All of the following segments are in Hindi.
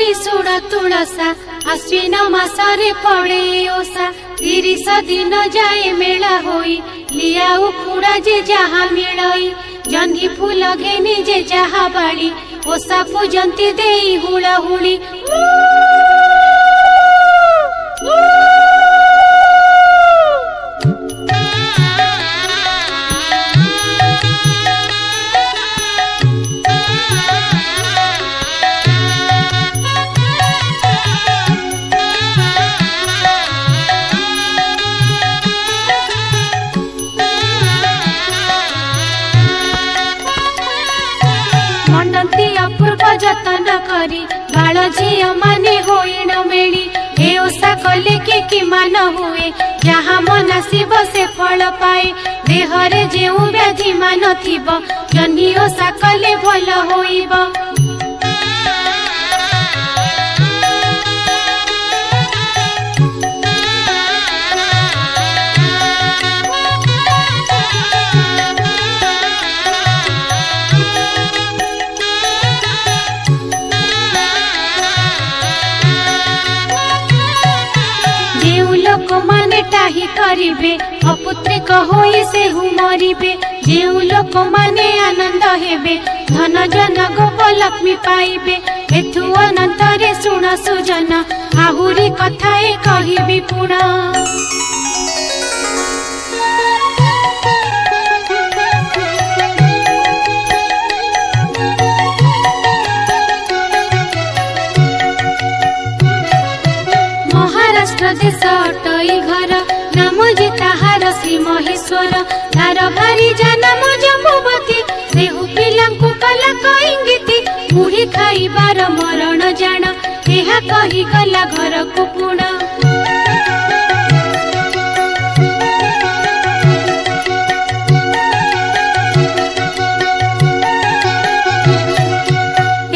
भौणी सुण तुलसा आश्विन मासरे पड़े ओसा 30 दिन जाए मेला होई लिया उखुड़ा जे जहा मिलई जन्ही फूल घेनी जे जहा बाड़ी ओसा पूजंती देई हुड़ा हुड़ी अपूर्व जतन करी बाल झील माने होइण मेली ए ओसा कले कि मान हुए जहाँ मनासिब से फल पाए देहरे जेउ व्याधि मान थिब जन्ही ओसा कले भल होइब माने टाही करिबे अपुत्रिक होई से मरिबे जेउ लोक माने आनंद हेबे धन जन गोप लक्ष्मी पाइबे एथु अनंतरे सुन सुजन आहुरी कथाए कहिबी पुण देश अटई घर नाम जे ताहार श्री महेश्वर तार भारी नाम जम्बुवती सेहु पिलांकु कला कइंगिति मुढ़ी खाइबार मरण जान एहा कहि गला घर को पुण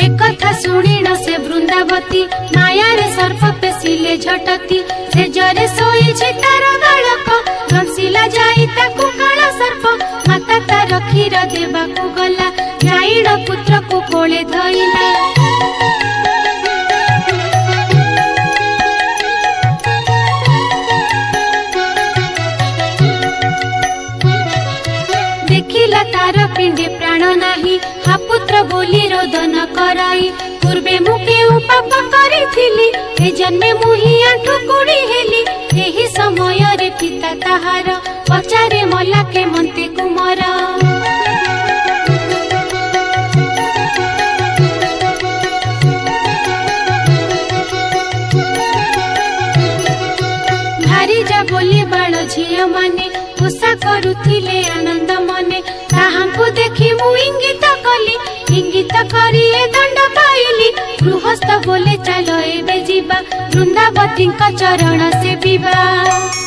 एकथा सुनिण से वृंदावती माया रे सर्प पेसिले झटती से जरे सोई तार बालक धनशिला जाई ताकू काला सर्प माता तार क्षीर देबाकू गला जाइड़ पुत्र को कोले धइला देखिला तार पिंडे प्राण नाही हा पुत्र बोली रोदन कराई पूर्वे मुखे पाप करिथिली ए जन्मे मुही आंठु कुड़ी हेली एही समय रे पिता ताहार पचारे मला के मंते कुमार भारी जा बोली बाल झिय माने ओसा करुथिले आनंद मने ताहांकु देखि मु इंगित कली इंगित करी ए दंड पाइली गृहस्थ बोले चलो एबे जीवा वृंदावती का चरण से विवाह।